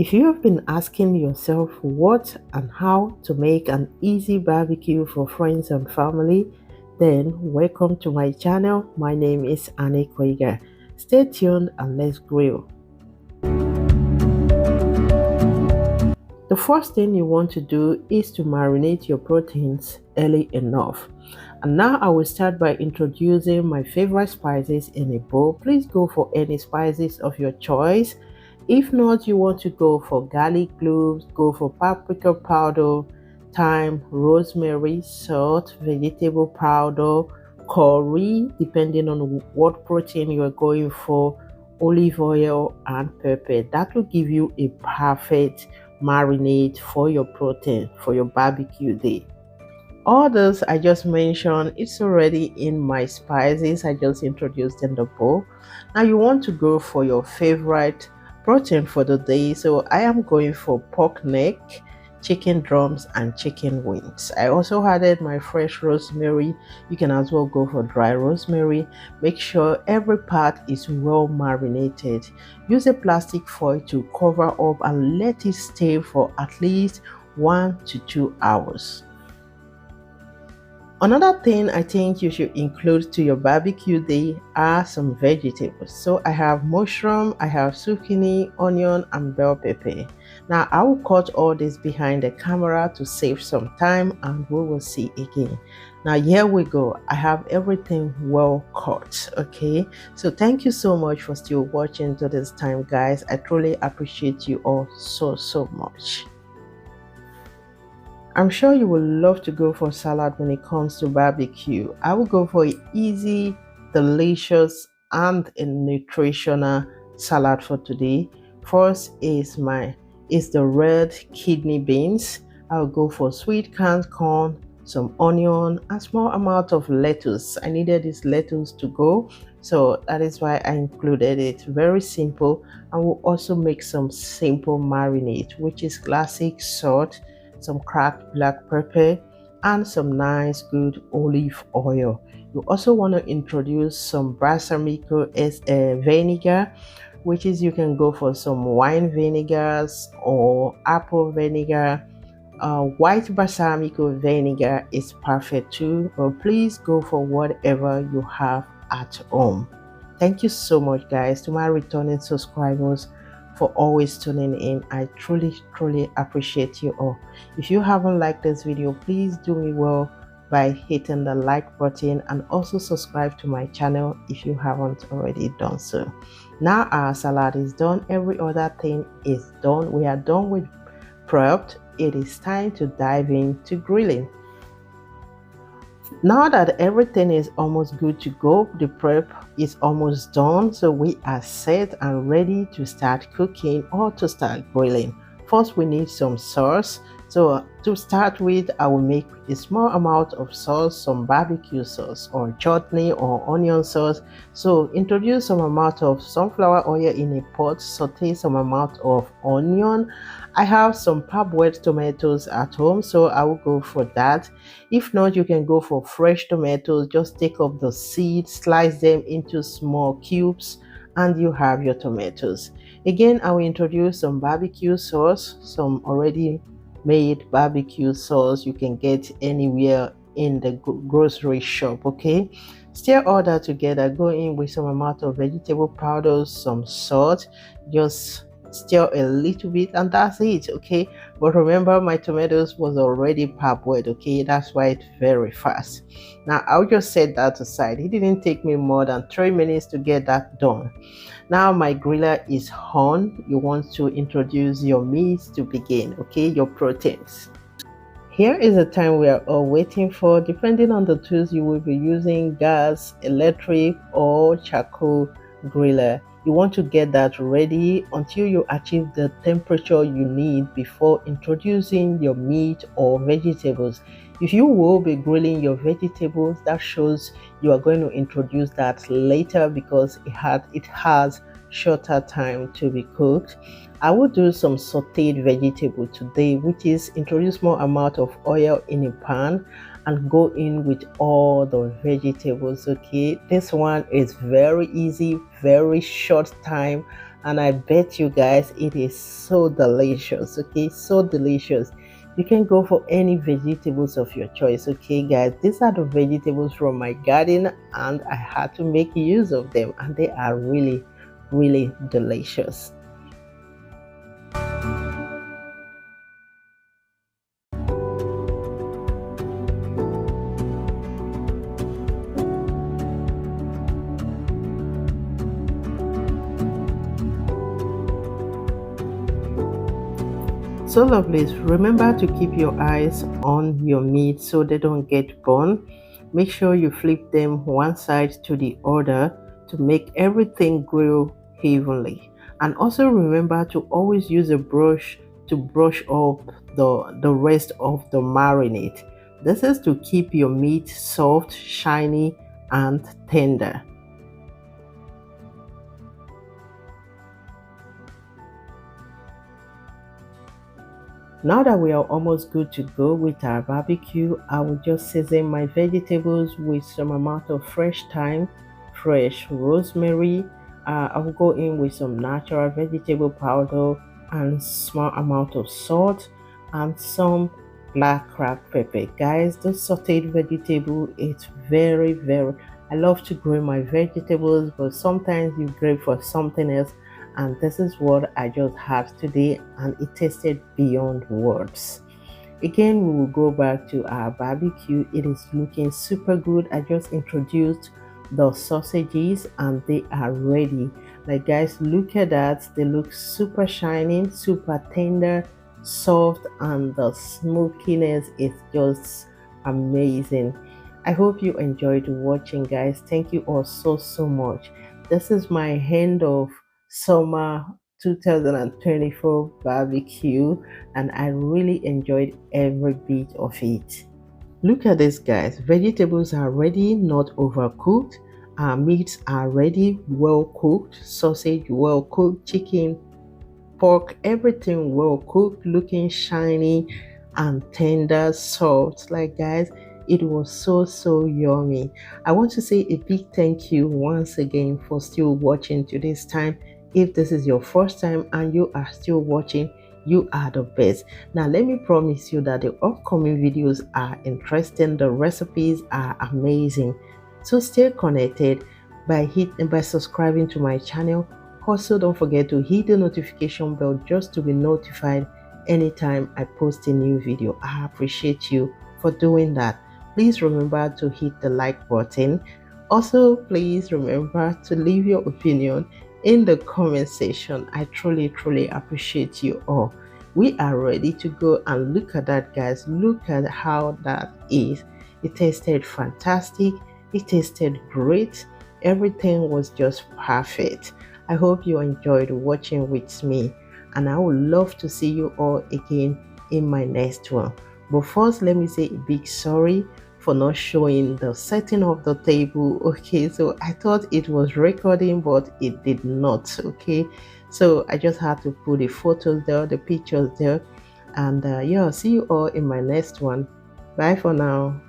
If you have been asking yourself what and how to make an easy barbecue for friends and family, then welcome to my channel. My name is Annie Koiga. Stay tuned and let's grill. The first thing you want to do is to marinate your proteins early enough. And now I will start by introducing my favorite spices in a bowl. Please go for any spices of your choice. If not, you want to go for garlic cloves, go for paprika powder, thyme, rosemary, salt, vegetable powder, curry, depending on what protein you are going for, olive oil, and pepper. That will give you a perfect marinade for your protein for your barbecue day. All those I just mentioned, it's already in my spices I just introduced in the bowl. Now you want to go for your favorite protein for the day. So I am going for pork neck, chicken drums, and chicken wings. I also added my fresh rosemary. You can as well go for dry rosemary. Make sure every part is well marinated. Use a plastic foil to cover up and let it stay for at least 1 to 2 hours. Another thing I think you should include to your barbecue day are some vegetables. So I have mushroom, I have zucchini, onion, and bell pepper. Now I will cut all this behind the camera to save some time and we will see again. Now here we go. I have everything well cut. Okay, so thank you so much for still watching to this time, guys. I truly appreciate you all so much. I'm sure you will love to go for salad when it comes to barbecue. I will go for an easy, delicious, and a nutritional salad for today. First is the red kidney beans. I'll go for sweet canned corn, some onion, and small amount of lettuce. I needed this lettuce to go, so that is why I included it. Very simple. And we'll also make some simple marinade, which is classic salt, some cracked black pepper, and some good olive oil. You also want to introduce some balsamico vinegar, which is you can go for some wine vinegars or apple vinegar. White balsamico vinegar is perfect too, but please go for whatever you have at home. Thank you so much, guys. To my returning subscribers, for always tuning in. I truly appreciate you all. If you haven't liked this video, please do me well by hitting the like button and also subscribe to my channel if you haven't already done so. Now our salad is done, every other thing is done. We are done with prepped. It is time to dive into grilling. Now that everything is almost good to go, the prep is almost done, so we are set and ready to start cooking or to start grilling. First, we need some sauce. So to start with, I will make a small amount of sauce, some barbecue sauce or chutney or onion sauce. So introduce some amount of sunflower oil in a pot, saute some amount of onion. I have some parboiled tomatoes at home, so I will go for that. If not, you can go for fresh tomatoes. Just take off the seeds, slice them into small cubes, and you have your tomatoes. Again, I will introduce some barbecue sauce, some already made barbecue sauce you can get anywhere in the grocery shop. Okay, stir all that together. Go in with some amount of vegetable powders, some salt, just stir a little bit, and that's it. Okay, but remember my tomatoes was already parboiled. Okay, that's why it's very fast. Now I'll just set that aside. It didn't take me more than 3 minutes to get that done. Now my griller is on. You want to introduce your meat to begin. Okay, your proteins. Here is the time we are all waiting for. Depending on the tools you will be using, gas, electric, or charcoal griller, you want to get that ready until you achieve the temperature you need before introducing your meat or vegetables. If you will be grilling your vegetables, that shows you are going to introduce that later because it has shorter time to be cooked. I will do some sauteed vegetable today, which is introduce more amount of oil in a pan and go in with all the vegetables. Okay, this one is very easy, very short time, and I bet you guys it is so delicious. Okay, so delicious. You can go for any vegetables of your choice. Okay guys, these are the vegetables from my garden and I had to make use of them, and they are really delicious. So lovelies, remember to keep your eyes on your meat so they don't get burned. Make sure you flip them one side to the other to make everything grill evenly. And also remember to always use a brush to brush up the rest of the marinade. This is to keep your meat soft, shiny, and tender. Now that we are almost good to go with our barbecue, I will just season my vegetables with some amount of fresh thyme, fresh rosemary. I will go in with some natural vegetable powder and small amount of salt and some black cracked pepper. Guys, this sauteed vegetable is very. I love to grill my vegetables, but sometimes you grill for something else, and this is what I just had today, and it tasted beyond words. Again, we will go back to our barbecue. It is looking super good. I just introduced the sausages and they are ready. Like guys, look at that. They look super shiny, super tender, soft, and the smokiness is just amazing. I hope you enjoyed watching, guys. Thank you all so much. This is my end of summer 2024 barbecue, and I really enjoyed every bit of it. Look at this, guys. Vegetables are ready, not overcooked. Our meats are ready, well cooked. Sausage well cooked, chicken, pork, everything well cooked, looking shiny and tender, soft. Like guys, it was so yummy. I want to say a big thank you once again for still watching to this time. If this is your first time and you are still watching, you are the best. Now let me promise you that the upcoming videos are interesting, the recipes are amazing, so stay connected by subscribing to my channel. Also, don't forget to hit the notification bell just to be notified anytime I post a new video. I appreciate you for doing that. Please remember to hit the like button. Also, please remember to leave your opinion in the comment section. I truly appreciate you all. We are ready to go, and look at that, guys. Look at how that is. It tasted fantastic. It tasted great. Everything was just perfect. I hope you enjoyed watching with me, and I would love to see you all again in my next one. But first, let me say a big sorry for not showing the setting of the table. Okay, so I thought it was recording, but it did not. Okay, so I just had to put the photos there, the pictures there, and yeah, see you all in my next one. Bye for now.